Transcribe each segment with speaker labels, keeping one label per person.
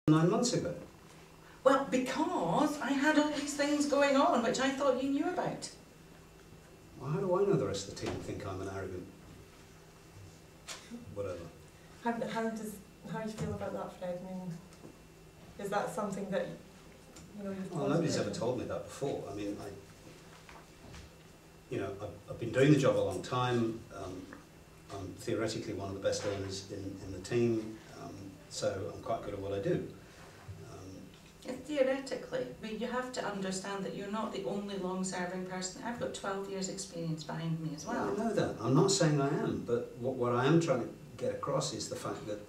Speaker 1: 9 months ago?
Speaker 2: Well, because I had all these things going on which I thought you knew about.
Speaker 1: Well, how do I know the rest of the team think I'm an arrogant whatever?
Speaker 3: How do you feel about that, Fred? I mean, is that something that you've
Speaker 1: Well, nobody's ever told me that before. I mean, I've been doing the job a long time. I'm theoretically one of the best earners in the team, so I'm quite good at what I do.
Speaker 2: Theoretically, but you have to understand that you're not the only long-serving person. I've got 12 years' experience behind me as well.
Speaker 1: I know that. I'm not saying I am, but what I am trying to get across is the fact that,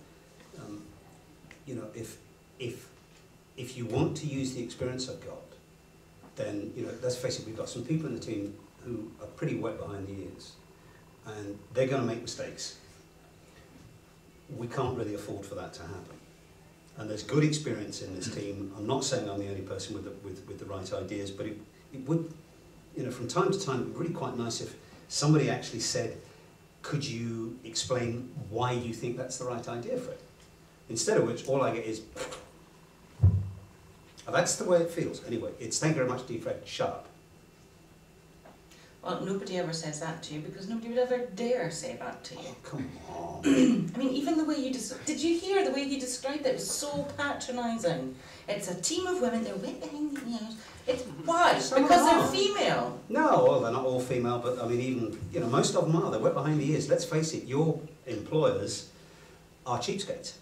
Speaker 1: if you want to use the experience I've got, then, let's face it, we've got some people in the team who are pretty wet behind the ears, and they're going to make mistakes. We can't really afford for that to happen. And there's good experience in this team. I'm not saying I'm the only person with the right ideas, but it would, from time to time, it would be really quite nice if somebody actually said, could you explain why you think that's the right idea, Fred? Instead of which, all I get is, that's the way it feels. Anyway, it's thank you very much, dear Fred, shut up.
Speaker 2: Well, nobody ever says that to you because nobody would ever dare say that to you.
Speaker 1: Oh, come on.
Speaker 2: I mean, even the way you did you hear the way he described it? It was so patronising. It's a team of women, they're wet behind the ears. It's why? Because they're female.
Speaker 1: No, well, they're not all female, but I mean, even, most of them are. They're wet behind the ears. Let's face it, your employers are cheapskates.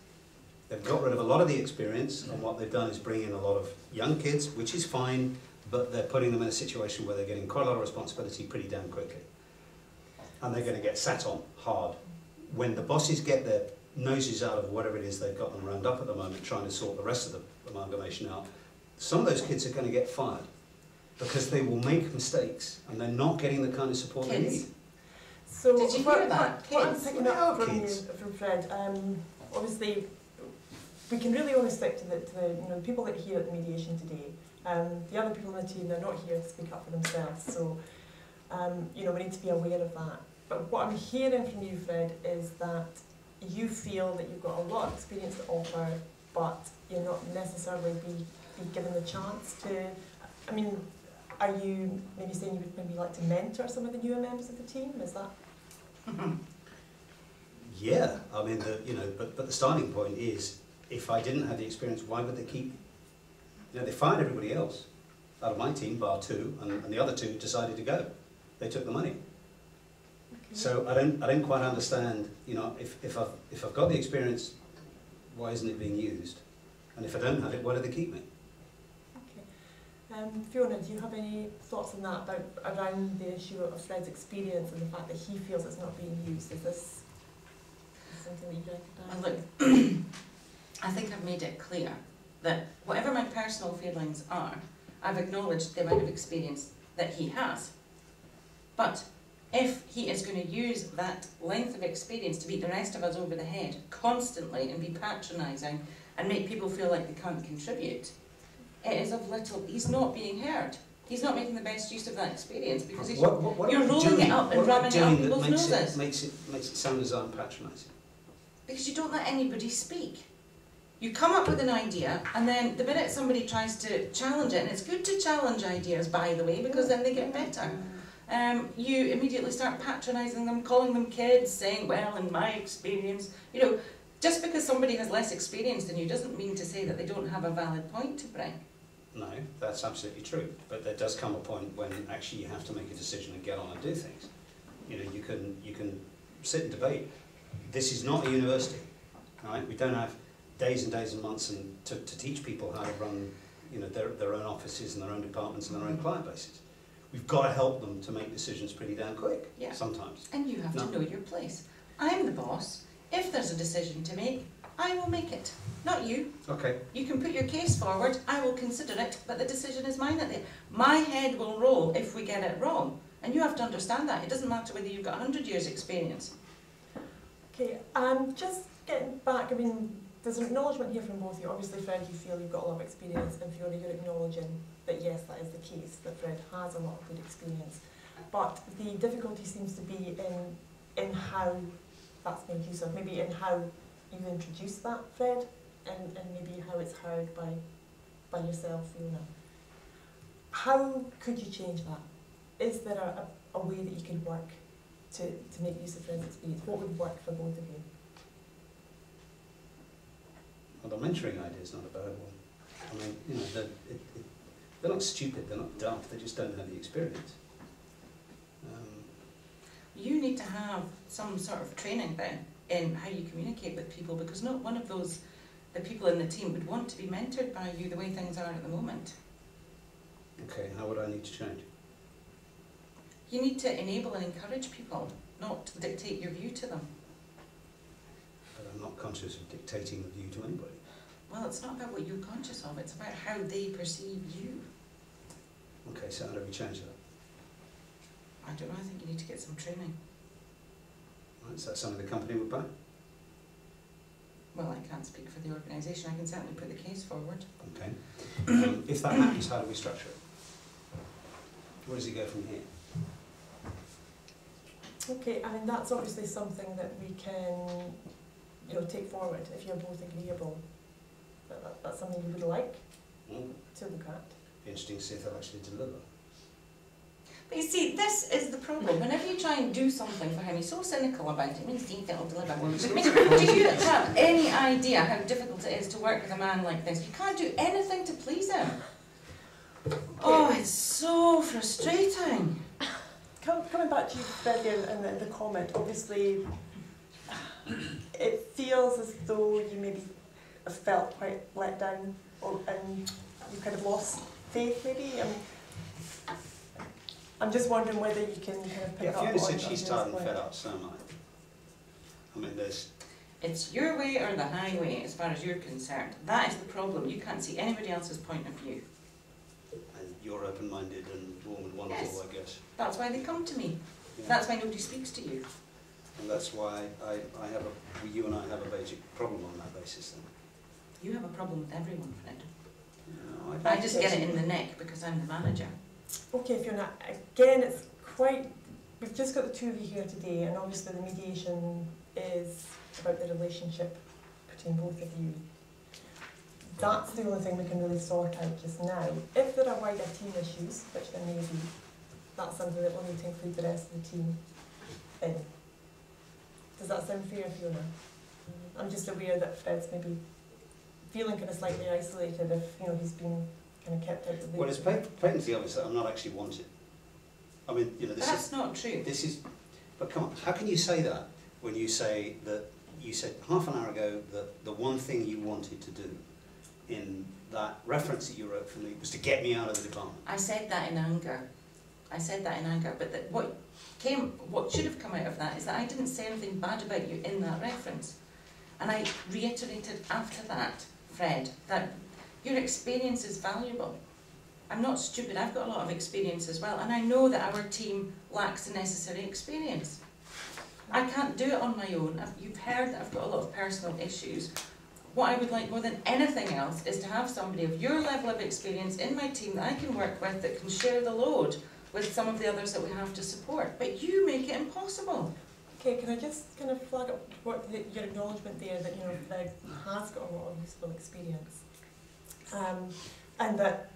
Speaker 1: They've got rid of a lot of the experience, and what they've done is bring in a lot of young kids, which is fine, but they're putting them in a situation where they're getting quite a lot of responsibility pretty damn quickly. And they're going to get sat on hard. When the bosses get their noses out of whatever it is they've got them round up at the moment, trying to sort the rest of the amalgamation out, some of those kids are going to get fired because they will make mistakes and they're not getting the kind of support they need.
Speaker 3: So
Speaker 2: did you hear that?
Speaker 3: What I'm picking up from Fred, obviously, we can really only stick to the people that are here at the mediation today. The other people in the team, they're not here to speak up for themselves, so we need to be aware of that. But what I'm hearing from you, Fred, is that you feel that you've got a lot of experience to offer, but you're not necessarily be given the chance to. I mean, are you maybe saying you would maybe like to mentor some of the newer members of the team? Is that?
Speaker 1: Yeah, I mean, but the starting point is, if I didn't have the experience, why would they keep me? They fired everybody else out of my team, bar two, and the other two decided to go. They took the money. Okay. So I don't quite understand. If I've got the experience, why isn't it being used? And if I don't have it, why do they keep me?
Speaker 3: Okay. Fiona, do you have any thoughts on that around the issue of Fred's experience and the fact that he feels it's not being used? Is this something that you recognise?
Speaker 2: Well, look, I think I've made it clear that whatever my personal feelings are, I've acknowledged the amount of experience that he has. But if he is going to use that length of experience to beat the rest of us over the head constantly and be patronising and make people feel like they can't contribute, it is of little. He's not being heard. He's not making the best use of that experience because he's, you're rolling it up and ramming it up people's noses.
Speaker 1: Makes it sound as though I'm patronising.
Speaker 2: Because you don't let anybody speak. You come up with an idea, and then the minute somebody tries to challenge it, and it's good to challenge ideas, by the way, because then they get better, you immediately start patronising them, calling them kids, saying, well, in my experience, just because somebody has less experience than you doesn't mean to say that they don't have a valid point to bring.
Speaker 1: No, that's absolutely true. But there does come a point when actually you have to make a decision and get on and do things. You can sit and debate. This is not a university, right? We don't have days and days and months to teach people how to run their own offices and their own departments and their own client bases. We've got to help them to make decisions pretty damn quick, sometimes.
Speaker 2: And you have to know your place. I'm the boss. If there's a decision to make, I will make it, not you.
Speaker 1: Okay.
Speaker 2: You can put your case forward, I will consider it, but the decision is mine at the end. My head will roll if we get it wrong. And you have to understand that. It doesn't matter whether you've got 100 years experience.
Speaker 3: Okay, just getting back, I mean, there's an acknowledgement here from both of you. Obviously, Fred, you feel you've got a lot of experience, and Fiona, you're acknowledging that yes, that is the case, that Fred has a lot of good experience. But the difficulty seems to be in how that's made use of, maybe in how you've introduced that, Fred. and maybe how it's heard by yourself, Fiona. How could you change that? Is there a way that you could work to make use of Fred's experience? What would work for both of you?
Speaker 1: Well, the mentoring idea is not a bad one. I mean, you know, they're not stupid, they're not daft, they just don't have the experience.
Speaker 2: You need to have some sort of training then in how you communicate with people, because not one of those, the people in the team would want to be mentored by you the way things are at the moment.
Speaker 1: Okay, how would I need to change?
Speaker 2: You need to enable and encourage people, not dictate your view to them.
Speaker 1: But I'm not conscious of dictating the view to anybody.
Speaker 2: Well, it's not about what you're conscious of, it's about how they perceive you.
Speaker 1: Okay, so how do we change that?
Speaker 2: I don't know, I think you need to get some training.
Speaker 1: Right, is that something the company would buy?
Speaker 2: Well, I can't speak for the organisation, I can certainly put the case forward.
Speaker 1: Okay. If that happens, how do we structure it? Where does it go from here?
Speaker 3: Okay, I mean that's obviously something that we can, you know, take forward if you're both agreeable. That's something you would like to look at.
Speaker 1: Interesting to see if they'll actually deliver.
Speaker 2: But you see, this is the problem. Whenever you try and do something for him, he's so cynical about it. I mean, see if it'll deliver. Do you have any idea how difficult it is to work with a man like this? You can't do anything to please him. Oh, it's so frustrating.
Speaker 3: Coming back to you, Freddie, and the comment, obviously it feels as though you maybe have felt quite let down, and you kind of lost faith maybe. I'm just wondering whether you can kind of pick up on...
Speaker 1: Fiona said she's tired and fed up, so am I. I mean, there's...
Speaker 2: It's your way or the highway as far as you're concerned. That is the problem. You can't see anybody else's point of view.
Speaker 1: And you're open-minded and warm and wonderful, yes. I guess.
Speaker 2: That's why they come to me.
Speaker 1: Yeah.
Speaker 2: That's why nobody speaks to you.
Speaker 1: And that's why you and I have a basic problem on that basis then.
Speaker 2: You have a problem with everyone, Fred.
Speaker 1: No,
Speaker 2: I just get it in the neck because I'm the manager.
Speaker 3: Okay, Fiona, again, it's quite... We've just got the two of you here today, and obviously the mediation is about the relationship between both of you. That's the only thing we can really sort out just now. If there are wider team issues, which there may be, that's something that we'll need to include the rest of the team in. Does that sound fair, Fiona? I'm just aware that Fred's maybe feeling kind of slightly isolated if, you know, he's been kind of kept out of the...
Speaker 1: Well, it's patently obvious that I'm not actually wanted. I mean, you know, this
Speaker 2: That's not true.
Speaker 1: This is... But come on, how can you say that when you say that... You said half an hour ago that the one thing you wanted to do in that reference that you wrote for me was to get me out of the department.
Speaker 2: I said that in anger. I said that in anger, but what should have come out of that is that I didn't say anything bad about you in that reference. And I reiterated after that, Fred, that your experience is valuable. I'm not stupid, I've got a lot of experience as well, and I know that our team lacks the necessary experience. I can't do it on my own. You've heard that I've got a lot of personal issues. What I would like more than anything else is to have somebody of your level of experience in my team that I can work with, that can share the load with some of the others that we have to support. But you make it impossible.
Speaker 3: Okay, can I just kind of flag up your acknowledgement there that, you know, Fred has got a lot of useful experience, and that